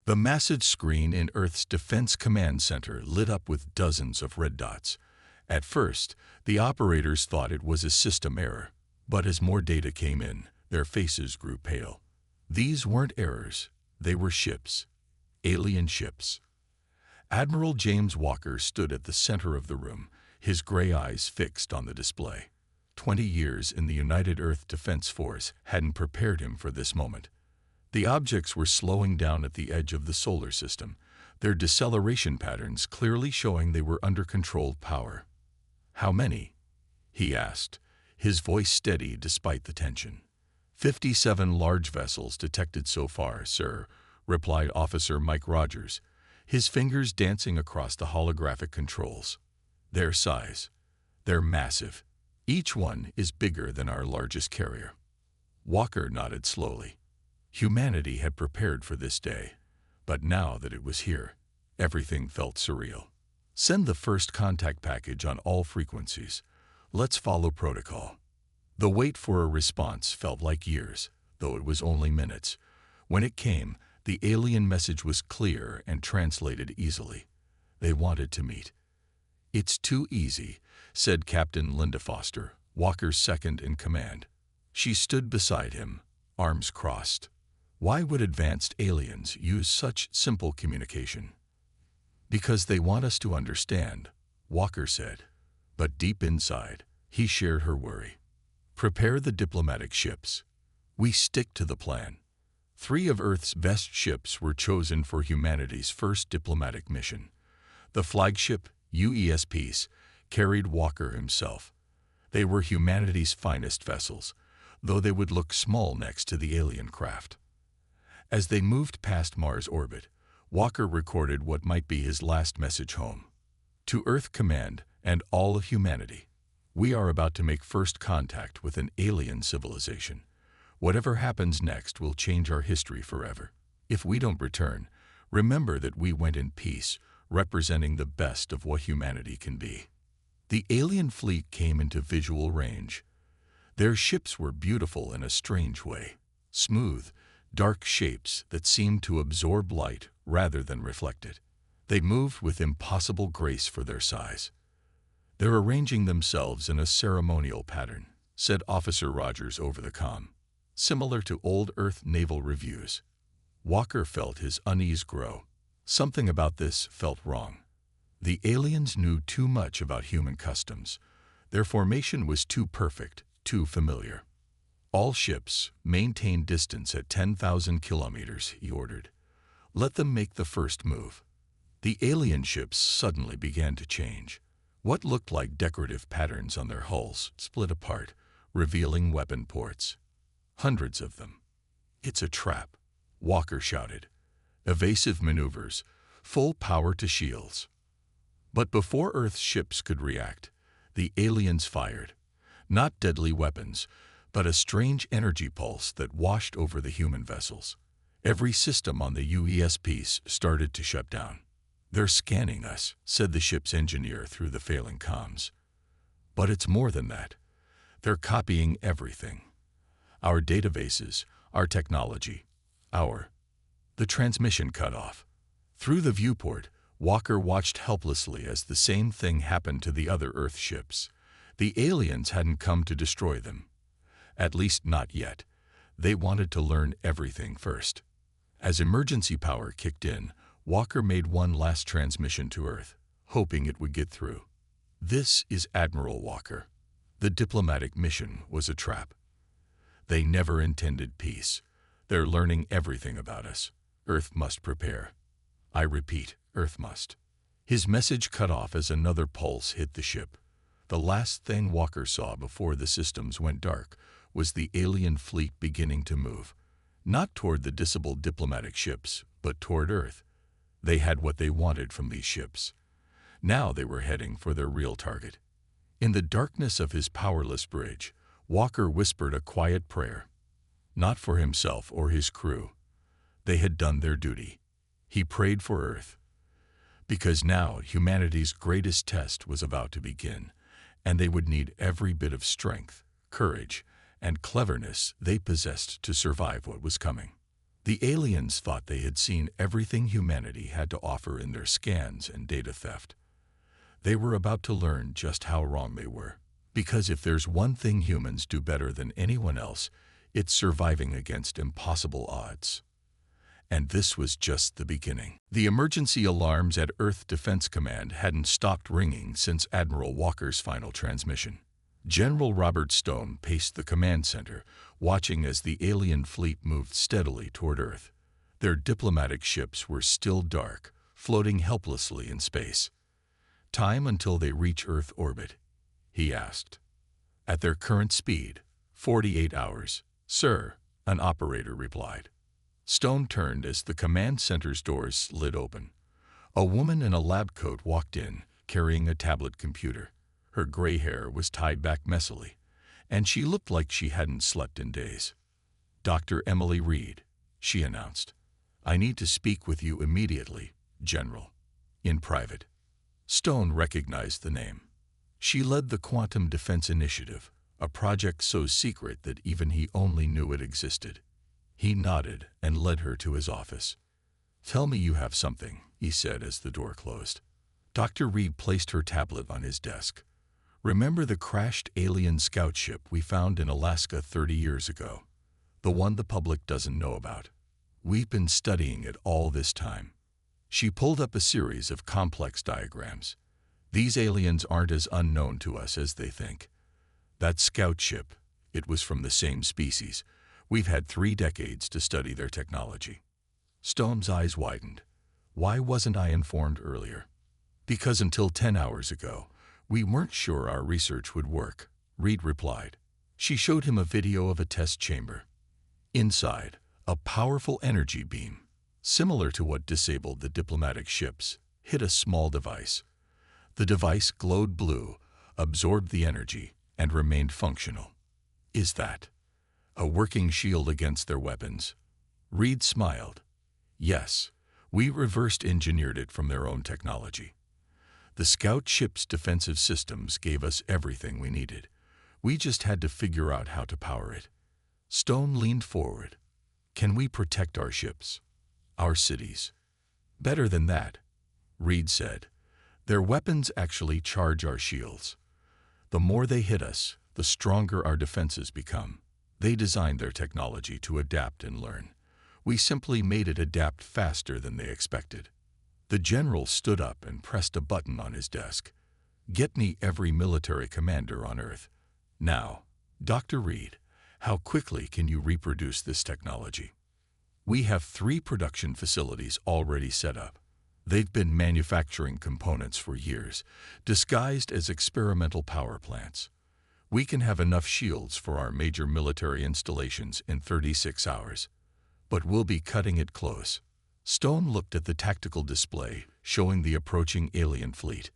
The massive screen in Earth's Defense Command Center lit up with dozens of red dots. At first, the operators thought it was a system error, but as more data came in, their faces grew pale. These weren't errors, they were ships. Alien ships. Admiral James Walker stood at the center of the room, his gray eyes fixed on the display. 20 years in the United Earth Defense Force hadn't prepared him for this moment. The objects were slowing down at the edge of the solar system, their deceleration patterns clearly showing they were under controlled power. "How many?" he asked, his voice steady despite the tension. 57 large vessels detected so far, sir," replied Officer Mike Rogers, his fingers dancing across the holographic controls. "Their size. They're massive. Each one is bigger than our largest carrier." Walker nodded slowly. Humanity had prepared for this day, but now that it was here, everything felt surreal. "Send the first contact package on all frequencies. Let's follow protocol." The wait for a response felt like years, though it was only minutes. When it came, the alien message was clear and translated easily. They wanted to meet. "It's too easy," said Captain Linda Foster, Walker's second in command. She stood beside him, arms crossed. "Why would advanced aliens use such simple communication?" "Because they want us to understand," Walker said. But deep inside, he shared her worry. "Prepare the diplomatic ships. We stick to the plan." 3 of Earth's best ships were chosen for humanity's first diplomatic mission. The flagship, UES Peace, carried Walker himself. They were humanity's finest vessels, though they would look small next to the alien craft. As they moved past Mars' orbit, Walker recorded what might be his last message home. "To Earth Command and all of humanity, we are about to make first contact with an alien civilization. Whatever happens next will change our history forever. If we don't return, remember that we went in peace, representing the best of what humanity can be." The alien fleet came into visual range. Their ships were beautiful in a strange way. Smooth, dark shapes that seemed to absorb light rather than reflect it. They moved with impossible grace for their size. "They're arranging themselves in a ceremonial pattern," said Officer Rogers over the comm. "Similar to old Earth naval reviews." Walker felt his unease grow. Something about this felt wrong. The aliens knew too much about human customs. Their formation was too perfect, too familiar. "All ships maintain distance at 10,000 kilometers, he ordered. "Let them make the first move." The alien ships suddenly began to change. What looked like decorative patterns on their hulls split apart, revealing weapon ports. Hundreds of them. "It's a trap," Walker shouted. "Evasive maneuvers, full power to shields." But before Earth's ships could react, the aliens fired. Not deadly weapons, but a strange energy pulse that washed over the human vessels. Every system on the UES Peace started to shut down. "They're scanning us," said the ship's engineer through the failing comms. "But it's more than that. They're copying everything. Our databases, our technology, The transmission cut off. Through the viewport, Walker watched helplessly as the same thing happened to the other Earth ships. The aliens hadn't come to destroy them. At least not yet. They wanted to learn everything first. As emergency power kicked in, Walker made one last transmission to Earth, hoping it would get through. "This is Admiral Walker. The diplomatic mission was a trap. They never intended peace. They're learning everything about us. Earth must prepare. I repeat, Earth must." His message cut off as another pulse hit the ship. The last thing Walker saw before the systems went dark was the alien fleet beginning to move. Not toward the disabled diplomatic ships, but toward Earth. They had what they wanted from these ships. Now they were heading for their real target. In the darkness of his powerless bridge, Walker whispered a quiet prayer. Not for himself or his crew. They had done their duty. He prayed for Earth. Because now humanity's greatest test was about to begin, and they would need every bit of strength, courage, and cleverness they possessed to survive what was coming. The aliens thought they had seen everything humanity had to offer in their scans and data theft. They were about to learn just how wrong they were. Because if there's one thing humans do better than anyone else, it's surviving against impossible odds. And this was just the beginning. The emergency alarms at Earth Defense Command hadn't stopped ringing since Admiral Walker's final transmission. General Robert Stone paced the command center, watching as the alien fleet moved steadily toward Earth. Their diplomatic ships were still dark, floating helplessly in space. "Time until they reach Earth orbit?" he asked. "At their current speed, 48 hours, sir," an operator replied. Stone turned as the command center's doors slid open. A woman in a lab coat walked in, carrying a tablet computer. Her gray hair was tied back messily, and she looked like she hadn't slept in days. "Dr. Emily Reed," she announced. "I need to speak with you immediately, General. In private." Stone recognized the name. She led the Quantum Defense Initiative, a project so secret that even he only knew it existed. He nodded and led her to his office. "Tell me you have something," he said as the door closed. Dr. Reed placed her tablet on his desk. "Remember the crashed alien scout ship we found in Alaska 30 years ago? The one the public doesn't know about. We've been studying it all this time." She pulled up a series of complex diagrams. "These aliens aren't as unknown to us as they think. That scout ship, it was from the same species. We've had 3 decades to study their technology." Stone's eyes widened. "Why wasn't I informed earlier?" "Because until 10 hours ago, we weren't sure our research would work," Reed replied. She showed him a video of a test chamber. Inside, a powerful energy beam, similar to what disabled the diplomatic ships, hit a small device. The device glowed blue, absorbed the energy, and remained functional. "Is that a working shield against their weapons?" Reed smiled. "Yes, we reversed engineered it from their own technology. The scout ship's defensive systems gave us everything we needed. We just had to figure out how to power it." Stone leaned forward. "Can we protect our ships? Our cities?" "Better than that," Reed said. "Their weapons actually charge our shields. The more they hit us, the stronger our defenses become. They designed their technology to adapt and learn. We simply made it adapt faster than they expected." The general stood up and pressed a button on his desk. "Get me every military commander on Earth. Now, Dr. Reed, how quickly can you reproduce this technology?" "We have 3 production facilities already set up. They've been manufacturing components for years, disguised as experimental power plants. We can have enough shields for our major military installations in 36 hours. But we'll be cutting it close." Stone looked at the tactical display showing the approaching alien fleet.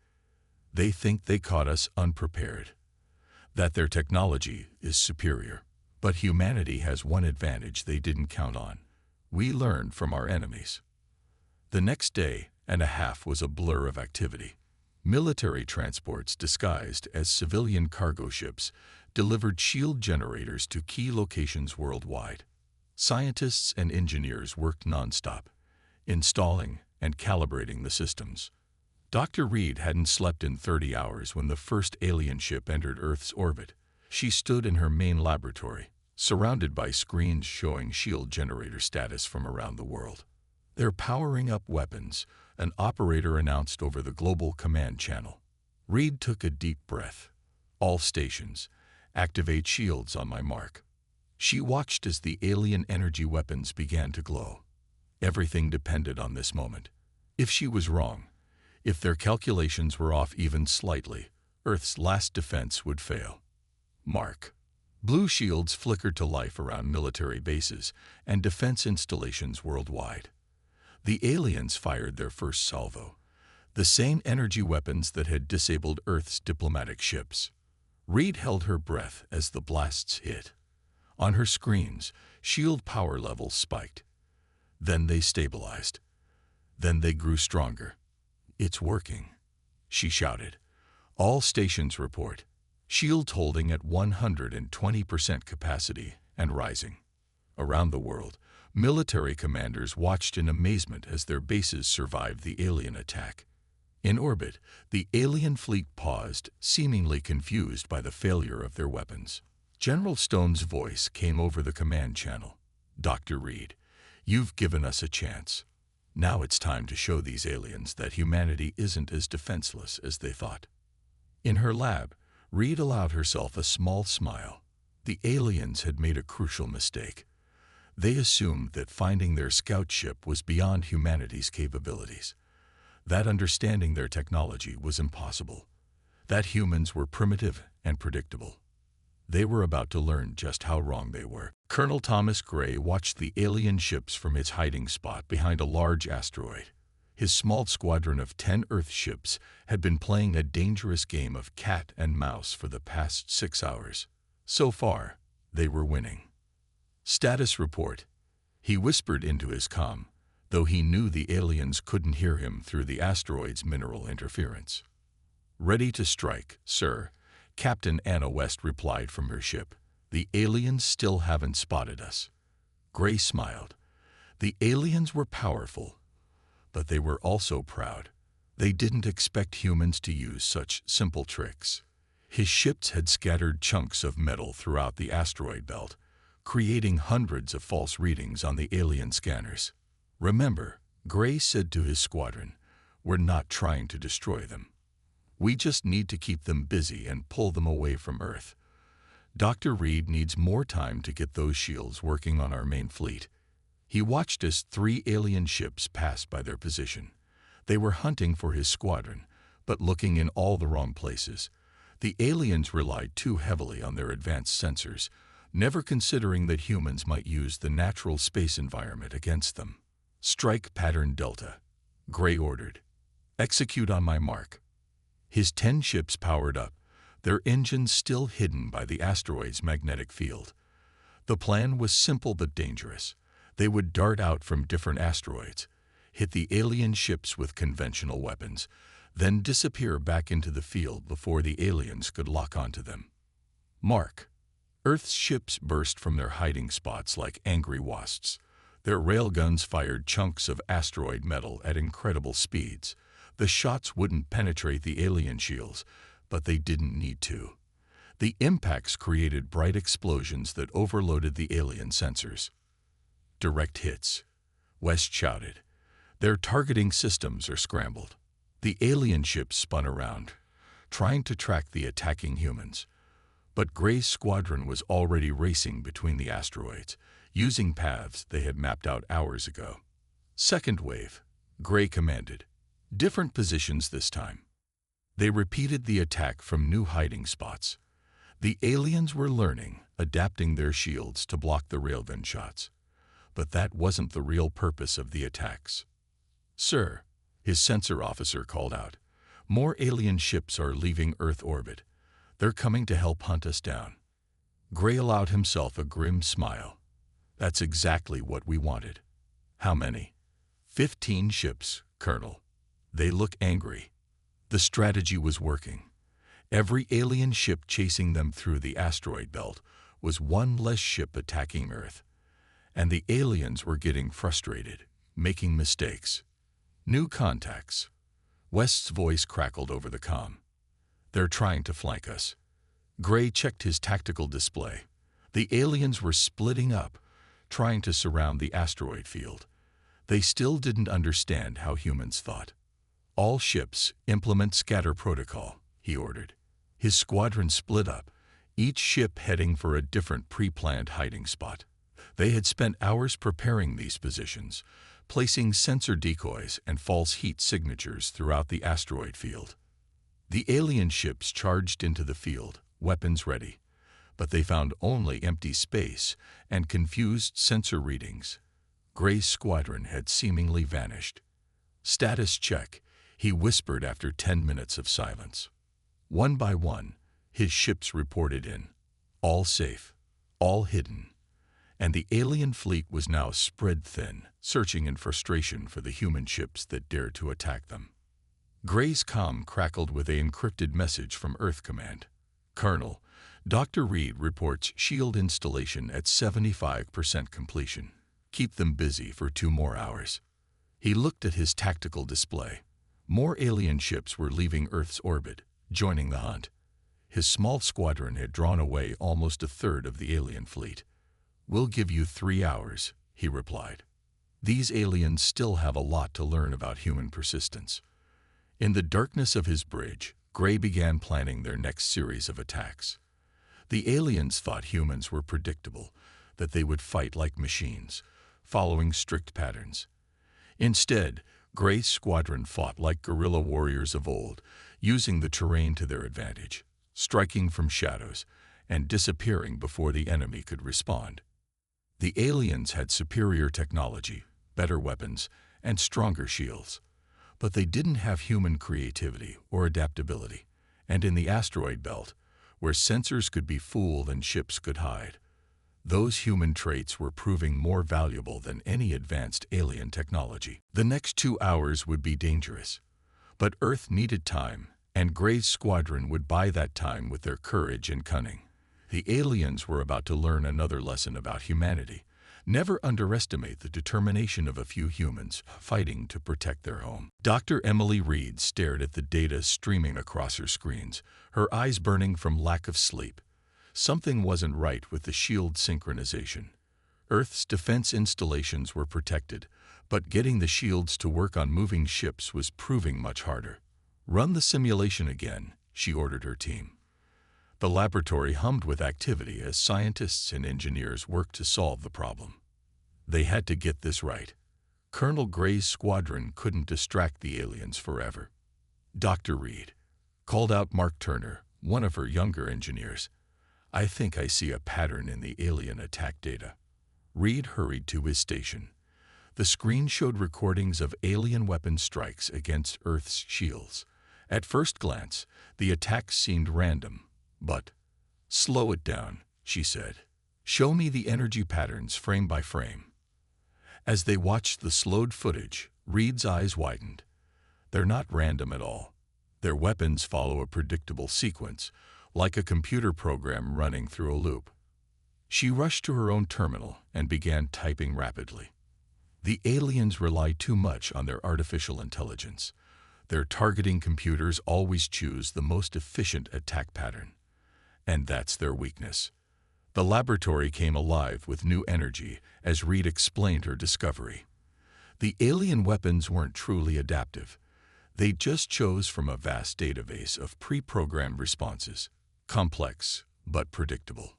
"They think they caught us unprepared. That their technology is superior. But humanity has one advantage they didn't count on. We learned from our enemies." The next day and a half was a blur of activity. Military transports disguised as civilian cargo ships delivered shield generators to key locations worldwide. Scientists and engineers worked nonstop, installing and calibrating the systems. Dr. Reed hadn't slept in 30 hours when the first alien ship entered Earth's orbit. She stood in her main laboratory, surrounded by screens showing shield generator status from around the world. "They're powering up weapons," an operator announced over the global command channel. Reed took a deep breath. "All stations, activate shields on my mark." She watched as the alien energy weapons began to glow. Everything depended on this moment. If she was wrong, if their calculations were off even slightly, Earth's last defense would fail. Mark. Blue shields flickered to life around military bases and defense installations worldwide. The aliens fired their first salvo, the same energy weapons that had disabled Earth's diplomatic ships. Reed held her breath as the blasts hit. On her screens, shield power levels spiked. Then they stabilized. Then they grew stronger. "It's working," she shouted. "All stations report. Shields holding at 120% capacity and rising." Around the world, Military commanders watched in amazement as their bases survived the alien attack. In orbit, the alien fleet paused, seemingly confused by the failure of their weapons. General Stone's voice came over the command channel. "Dr. Reed, you've given us a chance. Now it's time to show these aliens that humanity isn't as defenseless as they thought." In her lab, Reed allowed herself a small smile. The aliens had made a crucial mistake. They assumed that finding their scout ship was beyond humanity's capabilities, that understanding their technology was impossible, that humans were primitive and predictable. They were about to learn just how wrong they were. Colonel Thomas Gray watched the alien ships from its hiding spot behind a large asteroid. His small squadron of 10 Earth ships had been playing a dangerous game of cat and mouse for the past 6 hours. So far, they were winning. "Status report," he whispered into his comm, though he knew the aliens couldn't hear him through the asteroid's mineral interference. "Ready to strike, sir," Captain Anna West replied from her ship. "The aliens still haven't spotted us." Gray smiled. The aliens were powerful, but they were also proud. They didn't expect humans to use such simple tricks. His ships had scattered chunks of metal throughout the asteroid belt, creating hundreds of false readings on the alien scanners. "Remember," Gray said to his squadron, "we're not trying to destroy them. We just need to keep them busy and pull them away from Earth. Dr. Reed needs more time to get those shields working on our main fleet." He watched as 3 alien ships passed by their position. They were hunting for his squadron, but looking in all the wrong places. The aliens relied too heavily on their advanced sensors, never considering that humans might use the natural space environment against them. "Strike pattern Delta," Gray ordered. "Execute on my mark." His 10 ships powered up, their engines still hidden by the asteroid's magnetic field. The plan was simple but dangerous. They would dart out from different asteroids, hit the alien ships with conventional weapons, then disappear back into the field before the aliens could lock onto them. "Mark." Earth's ships burst from their hiding spots like angry wasps. Their railguns fired chunks of asteroid metal at incredible speeds. The shots wouldn't penetrate the alien shields, but they didn't need to. The impacts created bright explosions that overloaded the alien sensors. "Direct hits," West shouted. "Their targeting systems are scrambled." The alien ships spun around, trying to track the attacking humans. But Gray's squadron was already racing between the asteroids, using paths they had mapped out hours ago. "Second wave," Gray commanded. "Different positions this time." They repeated the attack from new hiding spots. The aliens were learning, adapting their shields to block the railgun shots. But that wasn't the real purpose of the attacks. "Sir," his sensor officer called out, "more alien ships are leaving Earth orbit. They're coming to help hunt us down." Gray allowed himself a grim smile. "That's exactly what we wanted." "How many?" 15 ships, Colonel. They look angry." The strategy was working. Every alien ship chasing them through the asteroid belt was one less ship attacking Earth. And the aliens were getting frustrated, making mistakes. "New contacts." West's voice crackled over the comm. "They're trying to flank us." Gray checked his tactical display. The aliens were splitting up, trying to surround the asteroid field. They still didn't understand how humans thought. "All ships, implement scatter protocol," he ordered. His squadron split up, each ship heading for a different pre-planned hiding spot. They had spent hours preparing these positions, placing sensor decoys and false heat signatures throughout the asteroid field. The alien ships charged into the field, weapons ready, but they found only empty space and confused sensor readings. Gray's squadron had seemingly vanished. "Status check," he whispered after 10 minutes of silence. One by one, his ships reported in. All safe, all hidden. And the alien fleet was now spread thin, searching in frustration for the human ships that dared to attack them. Gray's comm crackled with an encrypted message from Earth Command. "Colonel, Dr. Reed reports shield installation at 75% completion. Keep them busy for 2 more hours. He looked at his tactical display. More alien ships were leaving Earth's orbit, joining the hunt. His small squadron had drawn away almost a third of the alien fleet. "We'll give you 3 hours," he replied. These aliens still have a lot to learn about human persistence. In the darkness of his bridge, Gray began planning their next series of attacks. The aliens thought humans were predictable, that they would fight like machines, following strict patterns. Instead, Gray's squadron fought like guerrilla warriors of old, using the terrain to their advantage, striking from shadows and disappearing before the enemy could respond. The aliens had superior technology, better weapons, and stronger shields. But they didn't have human creativity or adaptability, and in the asteroid belt, where sensors could be fooled and ships could hide, those human traits were proving more valuable than any advanced alien technology. The next 2 hours would be dangerous, but Earth needed time, and Gray's squadron would buy that time with their courage and cunning. The aliens were about to learn another lesson about humanity. Never underestimate the determination of a few humans fighting to protect their home. Dr. Emily Reed stared at the data streaming across her screens, her eyes burning from lack of sleep. Something wasn't right with the shield synchronization. Earth's defense installations were protected, but getting the shields to work on moving ships was proving much harder. "Run the simulation again," she ordered her team. The laboratory hummed with activity as scientists and engineers worked to solve the problem. They had to get this right. Colonel Gray's squadron couldn't distract the aliens forever. Dr. Reed called out Mark Turner, one of her younger engineers. "I think I see a pattern in the alien attack data." Reed hurried to his station. The screen showed recordings of alien weapon strikes against Earth's shields. At first glance, the attacks seemed random. But, "Slow it down," she said. "Show me the energy patterns frame by frame." As they watched the slowed footage, Reed's eyes widened. "They're not random at all. Their weapons follow a predictable sequence, like a computer program running through a loop." She rushed to her own terminal and began typing rapidly. The aliens rely too much on their artificial intelligence. Their targeting computers always choose the most efficient attack pattern. And that's their weakness. The laboratory came alive with new energy as Reed explained her discovery. The alien weapons weren't truly adaptive. They just chose from a vast database of pre-programmed responses, complex but predictable.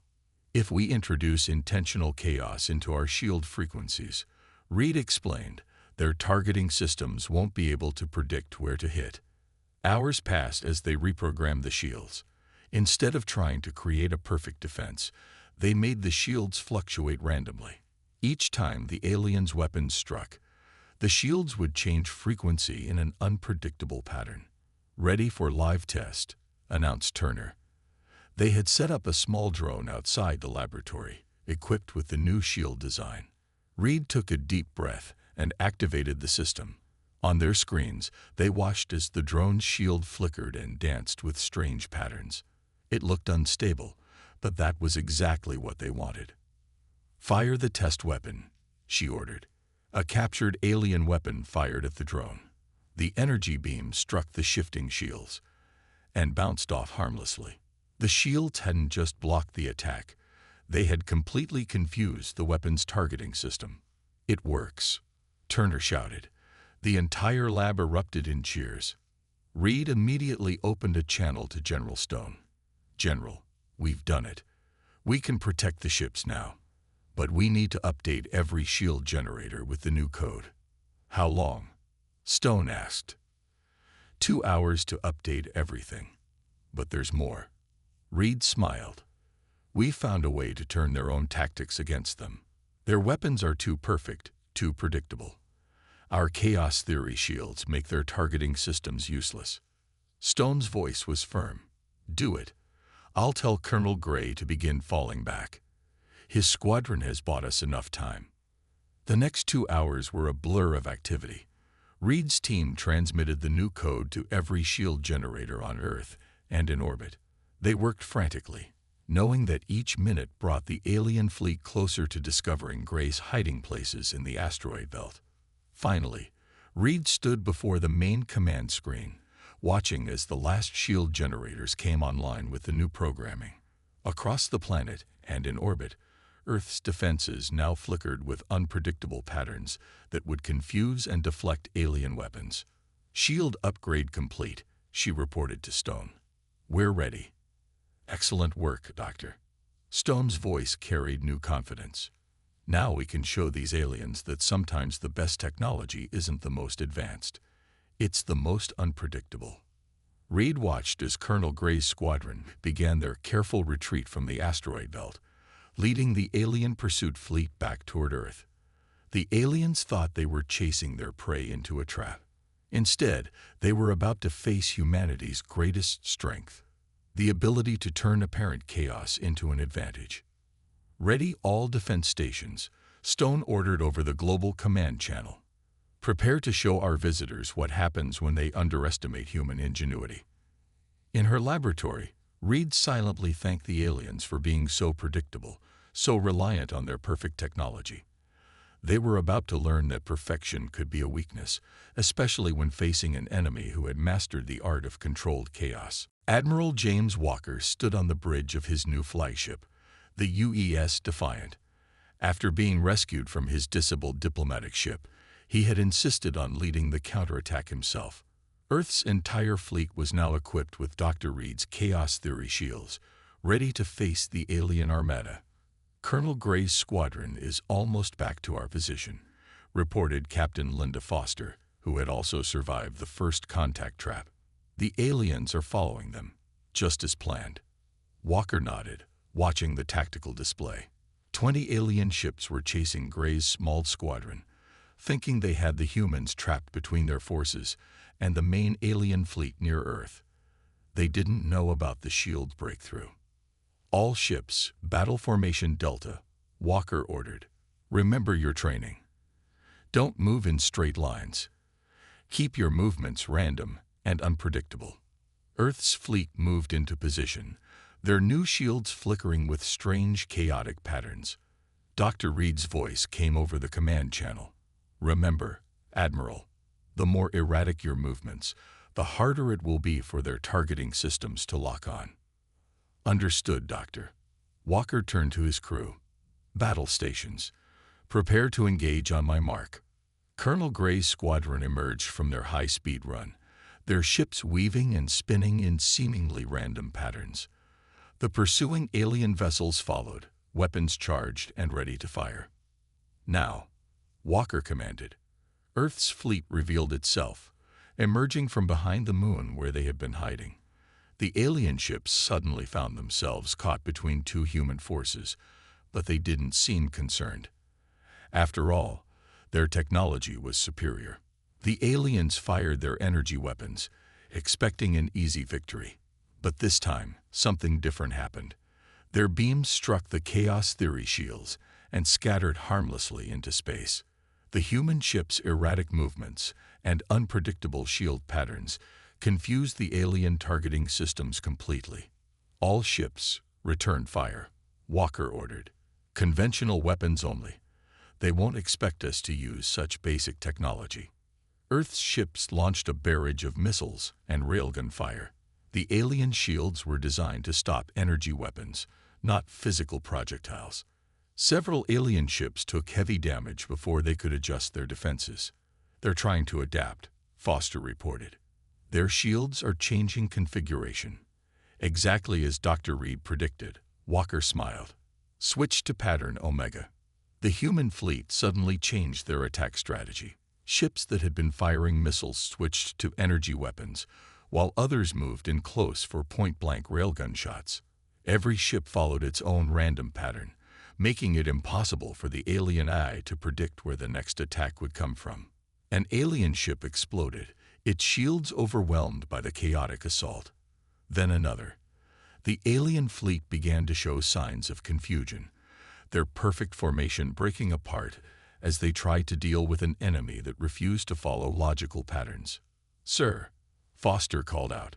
"If we introduce intentional chaos into our shield frequencies," Reed explained, "their targeting systems won't be able to predict where to hit." Hours passed as they reprogrammed the shields. Instead of trying to create a perfect defense, they made the shields fluctuate randomly. Each time the aliens' weapons struck, the shields would change frequency in an unpredictable pattern. "Ready for live test," announced Turner. They had set up a small drone outside the laboratory, equipped with the new shield design. Reed took a deep breath and activated the system. On their screens, they watched as the drone's shield flickered and danced with strange patterns. It looked unstable, but that was exactly what they wanted. "Fire the test weapon," she ordered. A captured alien weapon fired at the drone. The energy beam struck the shifting shields and bounced off harmlessly. The shields hadn't just blocked the attack, they had completely confused the weapon's targeting system. "It works," Turner shouted. The entire lab erupted in cheers. Reed immediately opened a channel to General Stone. "General, we've done it. We can protect the ships now. But we need to update every shield generator with the new code." "How long?" Stone asked. 2 hours to update everything. But there's more." Reed smiled. "We found a way to turn their own tactics against them. Their weapons are too perfect, too predictable. Our chaos theory shields make their targeting systems useless." Stone's voice was firm. "Do it. I'll tell Colonel Gray to begin falling back. His squadron has bought us enough time." The next 2 hours were a blur of activity. Reed's team transmitted the new code to every shield generator on Earth and in orbit. They worked frantically. knowing that each minute brought the alien fleet closer to discovering Gray's hiding places in the asteroid belt. Finally, Reed stood before the main command screen, watching as the last shield generators came online with the new programming. Across the planet and in orbit, Earth's defenses now flickered with unpredictable patterns that would confuse and deflect alien weapons. "Shield upgrade complete," she reported to Stone. "We're ready." "Excellent work, Doctor." Stone's voice carried new confidence. "Now we can show these aliens that sometimes the best technology isn't the most advanced. It's the most unpredictable." Reed watched as Colonel Gray's squadron began their careful retreat from the asteroid belt, leading the alien pursuit fleet back toward Earth. The aliens thought they were chasing their prey into a trap. Instead, they were about to face humanity's greatest strength: the ability to turn apparent chaos into an advantage. "Ready all defense stations," Stone ordered over the global command channel. "Prepare to show our visitors what happens when they underestimate human ingenuity." In her laboratory, Reed silently thanked the aliens for being so predictable, so reliant on their perfect technology. They were about to learn that perfection could be a weakness, especially when facing an enemy who had mastered the art of controlled chaos. Admiral James Walker stood on the bridge of his new flagship, the UES Defiant. After being rescued from his disabled diplomatic ship, he had insisted on leading the counterattack himself. Earth's entire fleet was now equipped with Dr. Reed's Chaos Theory shields, ready to face the alien armada. "Colonel Gray's squadron is almost back to our position," reported Captain Linda Foster, who had also survived the first contact trap. "The aliens are following them, just as planned." Walker nodded, watching the tactical display. 20 alien ships were chasing Gray's small squadron, thinking they had the humans trapped between their forces and the main alien fleet near Earth. They didn't know about the shield breakthrough. "All ships, battle formation Delta," Walker ordered. "Remember your training. Don't move in straight lines. Keep your movements random and unpredictable." Earth's fleet moved into position, their new shields flickering with strange, chaotic patterns. Dr. Reed's voice came over the command channel. "Remember, Admiral, the more erratic your movements, the harder it will be for their targeting systems to lock on." "Understood, Doctor." Walker turned to his crew. "Battle stations. Prepare to engage on my mark." Colonel Gray's squadron emerged from their high-speed run, their ships weaving and spinning in seemingly random patterns. The pursuing alien vessels followed, weapons charged and ready to fire. "Now," Walker commanded. Earth's fleet revealed itself, emerging from behind the moon where they had been hiding. The alien ships suddenly found themselves caught between two human forces, but they didn't seem concerned. After all, their technology was superior. The aliens fired their energy weapons, expecting an easy victory. But this time, something different happened. Their beams struck the Chaos Theory shields and scattered harmlessly into space. The human ships' erratic movements and unpredictable shield patterns confused the alien targeting systems completely. "All ships, return fire," Walker ordered. "Conventional weapons only. They won't expect us to use such basic technology." Earth's ships launched a barrage of missiles and railgun fire. The alien shields were designed to stop energy weapons, not physical projectiles. Several alien ships took heavy damage before they could adjust their defenses. "They're trying to adapt," Foster reported. "Their shields are changing configuration." "Exactly as Dr. Reed predicted," Walker smiled. "Switch to pattern Omega." The human fleet suddenly changed their attack strategy. Ships that had been firing missiles switched to energy weapons, while others moved in close for point-blank railgun shots. Every ship followed its own random pattern, making it impossible for the alien eye to predict where the next attack would come from. An alien ship exploded, its shields overwhelmed by the chaotic assault. Then another. The alien fleet began to show signs of confusion, their perfect formation breaking apart as they tried to deal with an enemy that refused to follow logical patterns. "Sir," Foster called out,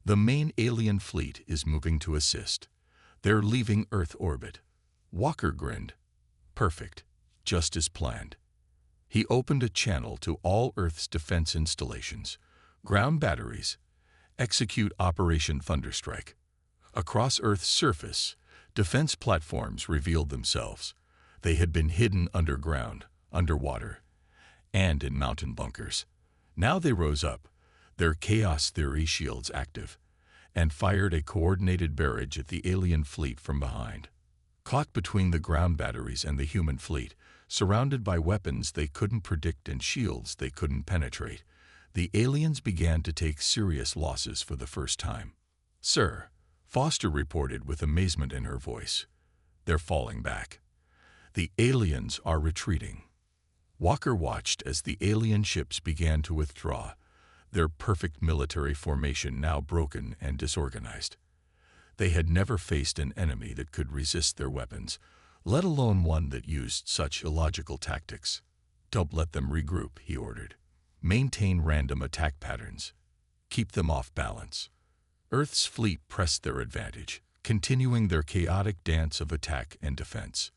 "the main alien fleet is moving to assist. They're leaving Earth orbit. Walker grinned. Perfect. Just as planned. He opened a channel to all Earth's defense installations. Ground batteries. Execute Operation Thunderstrike. Across Earth's surface, defense platforms revealed themselves. They had been hidden underground, underwater, and in mountain bunkers. Now they rose up, their chaos theory shields active, and fired a coordinated barrage at the alien fleet from behind. Caught between the ground batteries and the human fleet, surrounded by weapons they couldn't predict and shields they couldn't penetrate, the aliens began to take serious losses for the first time. "Sir," Foster reported with amazement in her voice, "they're falling back. The aliens are retreating." Walker watched as the alien ships began to withdraw, their perfect military formation now broken and disorganized. They had never faced an enemy that could resist their weapons, let alone one that used such illogical tactics. "Don't let them regroup," he ordered. "Maintain random attack patterns. Keep them off balance." Earth's fleet pressed their advantage, continuing their chaotic dance of attack and defense.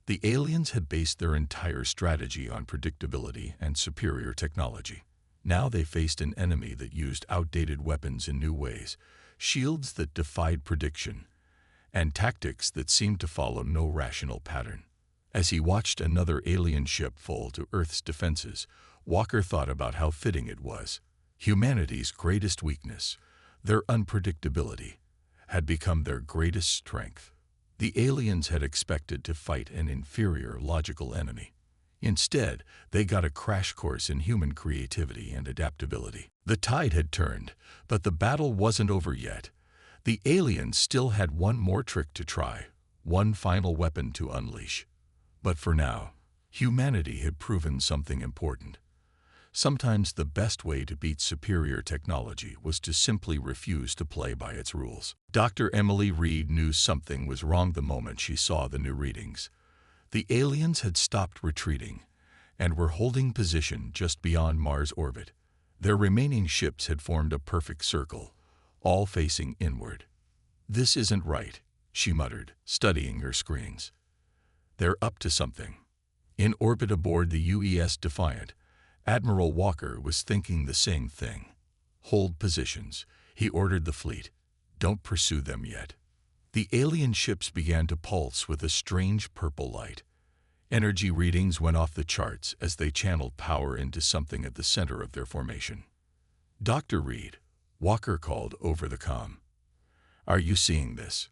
The aliens had based their entire strategy on predictability and superior technology. Now they faced an enemy that used outdated weapons in new ways, shields that defied prediction, and tactics that seemed to follow no rational pattern. As he watched another alien ship fall to Earth's defenses, Walker thought about how fitting it was. Humanity's greatest weakness, their unpredictability, had become their greatest strength. The aliens had expected to fight an inferior logical enemy. Instead, they got a crash course in human creativity and adaptability. The tide had turned, but the battle wasn't over yet. The aliens still had one more trick to try, one final weapon to unleash. But for now, humanity had proven something important. Sometimes the best way to beat superior technology was to simply refuse to play by its rules. Dr. Emily Reed knew something was wrong the moment she saw the new readings. The aliens had stopped retreating and were holding position just beyond Mars' orbit. Their remaining ships had formed a perfect circle, all facing inward. "This isn't right," she muttered, studying her screens. "They're up to something." In orbit aboard the UES Defiant, Admiral Walker was thinking the same thing. "Hold positions," he ordered the fleet. "Don't pursue them yet." The alien ships began to pulse with a strange purple light. Energy readings went off the charts as they channeled power into something at the center of their formation. "Dr. Reed," Walker called over the comm. "Are you seeing this?"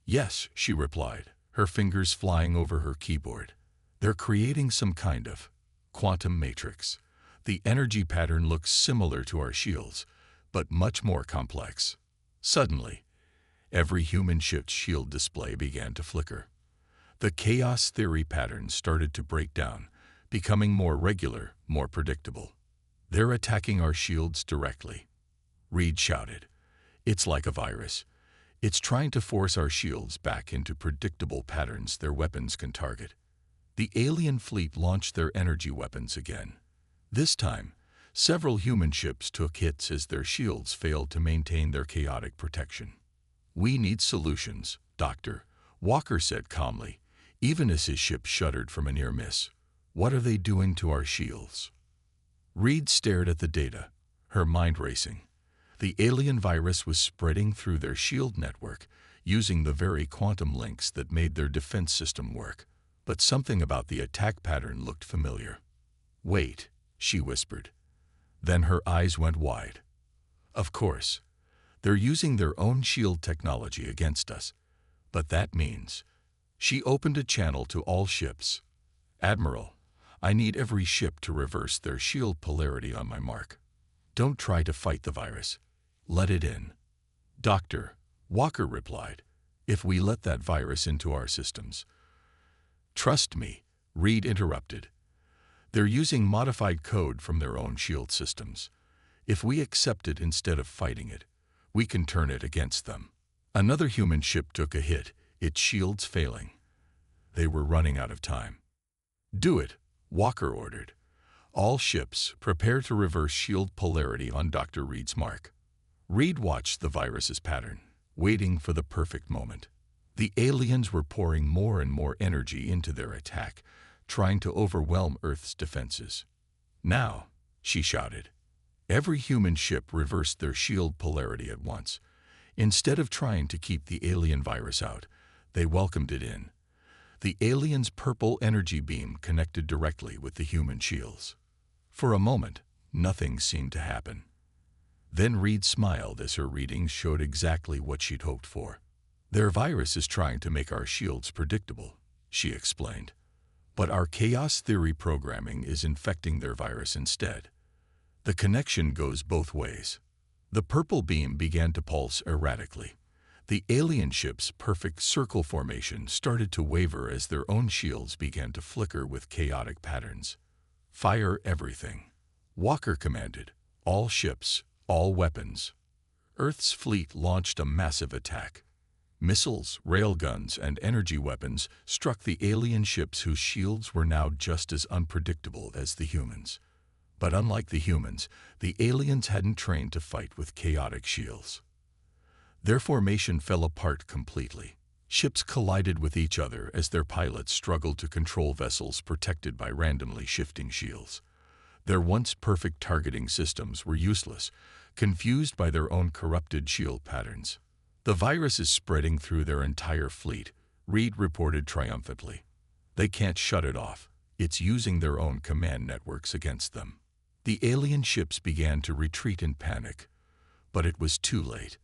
"Yes," she replied, her fingers flying over her keyboard. "They're creating some kind of quantum matrix. The energy pattern looks similar to our shields, but much more complex." Suddenly, every human ship's shield display began to flicker. The chaos theory patterns started to break down, becoming more regular, more predictable. "They're attacking our shields directly," Reed shouted. "It's like a virus. It's trying to force our shields back into predictable patterns their weapons can target." The alien fleet launched their energy weapons again. This time, several human ships took hits as their shields failed to maintain their chaotic protection. "We need solutions, Doctor," Walker said calmly, even as his ship shuddered from a near miss. "What are they doing to our shields?" Reed stared at the data, her mind racing. The alien virus was spreading through their shield network, using the very quantum links that made their defense system work. But something about the attack pattern looked familiar. "Wait," she whispered. Then her eyes went wide. "Of course, they're using their own shield technology against us. But that means..." She opened a channel to all ships. "Admiral, I need every ship to reverse their shield polarity on my mark. Don't try to fight the virus. Let it in." "Doctor," Walker replied, "if we let that virus into our systems..." "Trust me," Reed interrupted. "They're using modified code from their own shield systems. If we accept it instead of fighting it, we can turn it against them." Another human ship took a hit, its shields failing. They were running out of time. "Do it," Walker ordered. "All ships, prepare to reverse shield polarity on Dr. Reed's mark." Reed watched the virus's pattern, waiting for the perfect moment. The aliens were pouring more and more energy into their attack, trying to overwhelm Earth's defenses. "Now," she shouted. Every human ship reversed their shield polarity at once. Instead of trying to keep the alien virus out, they welcomed it in. The alien's purple energy beam connected directly with the human shields. For a moment, nothing seemed to happen. Then Reed smiled as her readings showed exactly what she'd hoped for. "Their virus is trying to make our shields predictable," she explained. "But our chaos theory programming is infecting their virus instead. The connection goes both ways." The purple beam began to pulse erratically. The alien ship's perfect circle formation started to waver as their own shields began to flicker with chaotic patterns. "Fire everything," Walker commanded. "All ships, all weapons." Earth's fleet launched a massive attack. Missiles, railguns, and energy weapons struck the alien ships whose shields were now just as unpredictable as the humans. But unlike the humans, the aliens hadn't trained to fight with chaotic shields. Their formation fell apart completely. Ships collided with each other as their pilots struggled to control vessels protected by randomly shifting shields. Their once perfect targeting systems were useless, confused by their own corrupted shield patterns. "The virus is spreading through their entire fleet," Reed reported triumphantly. "They can't shut it off. It's using their own command networks against them." The alien ships began to retreat in panic, but it was too late.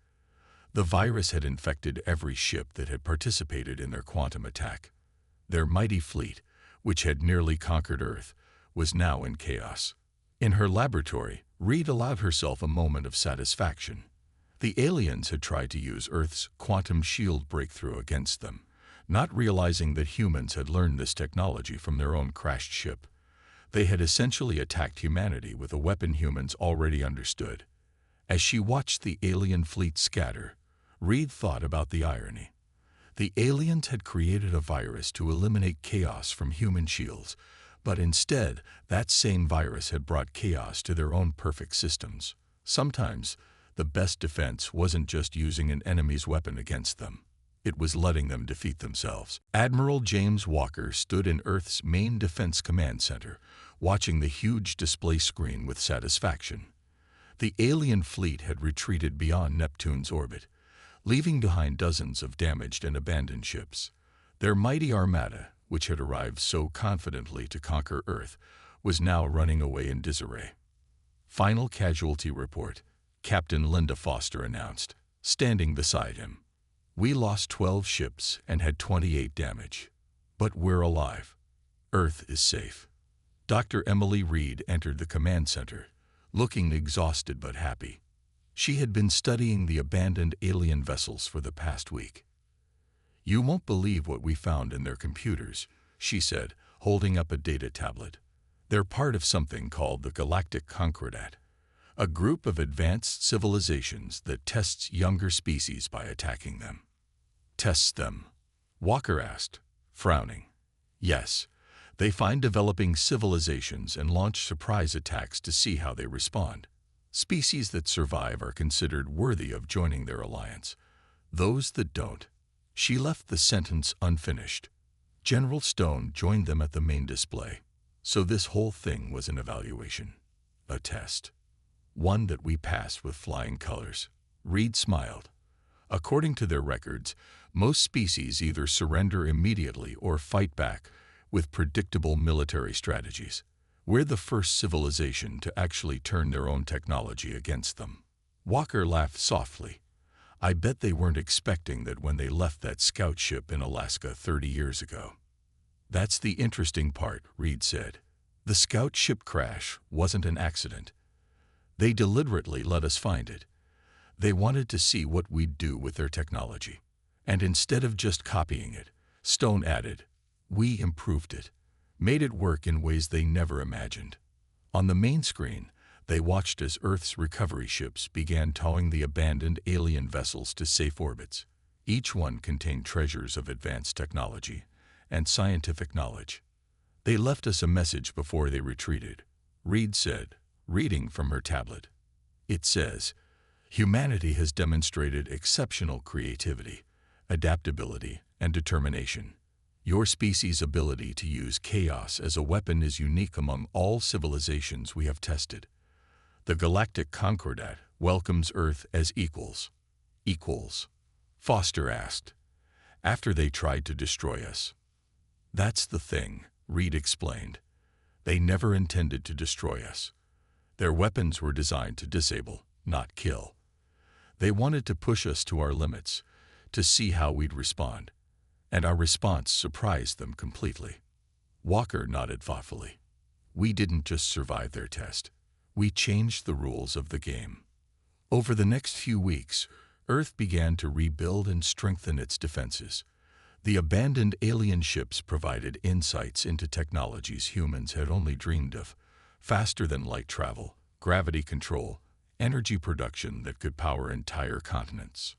The virus had infected every ship that had participated in their quantum attack. Their mighty fleet, which had nearly conquered Earth, was now in chaos. In her laboratory, Reed allowed herself a moment of satisfaction. The aliens had tried to use Earth's quantum shield breakthrough against them, not realizing that humans had learned this technology from their own crashed ship. They had essentially attacked humanity with a weapon humans already understood. As she watched the alien fleet scatter, Reed thought about the irony. The aliens had created a virus to eliminate chaos from human shields, but instead, that same virus had brought chaos to their own perfect systems. Sometimes, the best defense wasn't just using an enemy's weapon against them. It was letting them defeat themselves. Admiral James Walker stood in Earth's main defense command center, watching the huge display screen with satisfaction. The alien fleet had retreated beyond Neptune's orbit, leaving behind dozens of damaged and abandoned ships. Their mighty armada, which had arrived so confidently to conquer Earth, was now running away in disarray. "Final casualty report," Captain Linda Foster announced, standing beside him. "We lost 12 ships and had 28 damage. But we're alive. Earth is safe." Dr. Emily Reed entered the command center, looking exhausted but happy. She had been studying the abandoned alien vessels for the past week. "You won't believe what we found in their computers," she said, holding up a data tablet. "They're part of something called the Galactic HFY, a group of advanced civilizations that tests younger species by attacking them." "Tests them?" Walker asked, frowning. "Yes. They find developing civilizations and launch surprise attacks to see how they respond. Species that survive are considered worthy of joining their alliance. Those that don't..." She left the sentence unfinished. General Stone joined them at the main display. "So this whole thing was an evaluation. A test. One that we passed with flying colors." Reed smiled. "According to their records, most species either surrender immediately or fight back with predictable military strategies. We're the first civilization to actually turn their own technology against them." Walker laughed softly. "I bet they weren't expecting that when they left that scout ship in Alaska 30 years ago." "That's the interesting part," Reed said. "The scout ship crash wasn't an accident. They deliberately let us find it. They wanted to see what we'd do with their technology. And instead of just copying it," Stone added, "we improved it, made it work in ways they never imagined." On the main screen, they watched as Earth's recovery ships began towing the abandoned alien vessels to safe orbits. Each one contained treasures of advanced technology and scientific knowledge. "They left us a message before they retreated," Reed said, reading from her tablet. It says, "Humanity has demonstrated exceptional creativity, adaptability, and determination. Your species' ability to use chaos as a weapon is unique among all civilizations we have tested. The Galactic Concordat welcomes Earth as equals. Equals? Foster asked, after they tried to destroy us. That's the thing, Reed explained. They never intended to destroy us. Their weapons were designed to disable, not kill. They wanted to push us to our limits, to see how we'd respond. And our response surprised them completely. Walker nodded thoughtfully. We didn't just survive their test. We changed the rules of the game. Over the next few weeks, Earth began to rebuild and strengthen its defenses. The abandoned alien ships provided insights into technologies humans had only dreamed of: faster-than-light travel, gravity control, energy production that could power entire continents.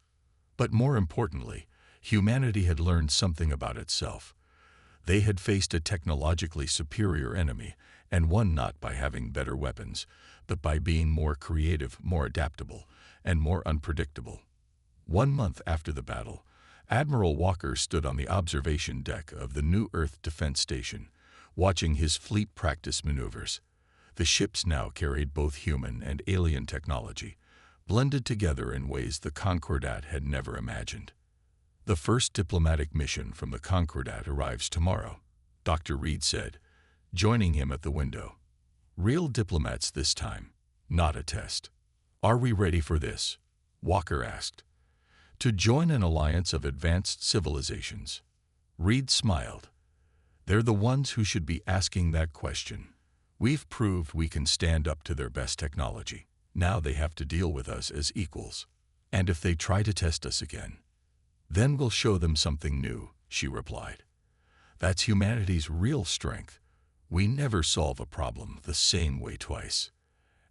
But more importantly, humanity had learned something about itself. They had faced a technologically superior enemy, and won not by having better weapons, but by being more creative, more adaptable, and more unpredictable. 1 month after the battle, Admiral Walker stood on the observation deck of the New Earth Defense Station, watching his fleet practice maneuvers. The ships now carried both human and alien technology, blended together in ways the Concordat had never imagined. The first diplomatic mission from the Concordat arrives tomorrow, Dr. Reed said, joining him at the window. Real diplomats this time, not a test. Are we ready for this? Walker asked. To join an alliance of advanced civilizations. Reed smiled. They're the ones who should be asking that question. We've proved we can stand up to their best technology. Now they have to deal with us as equals. And if they try to test us again, then we'll show them something new, she replied. That's humanity's real strength. We never solve a problem the same way twice.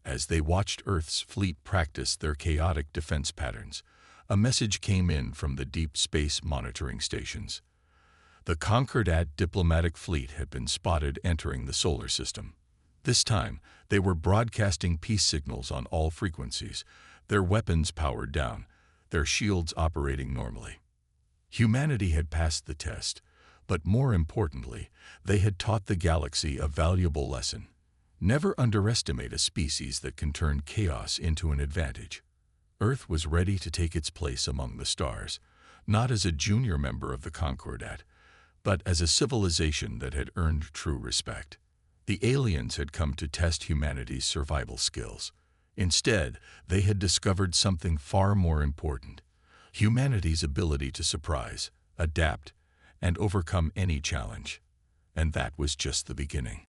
As they watched Earth's fleet practice their chaotic defense patterns, a message came in from the deep space monitoring stations. The Concordat diplomatic fleet had been spotted entering the solar system. This time, they were broadcasting peace signals on all frequencies, their weapons powered down, their shields operating normally. Humanity had passed the test, but more importantly, they had taught the galaxy a valuable lesson. Never underestimate a species that can turn chaos into an advantage. Earth was ready to take its place among the stars, not as a junior member of the Concordat, but as a civilization that had earned true respect. The aliens had come to test humanity's survival skills. Instead, they had discovered something far more important: humanity's ability to surprise, adapt, and overcome any challenge. And that was just the beginning.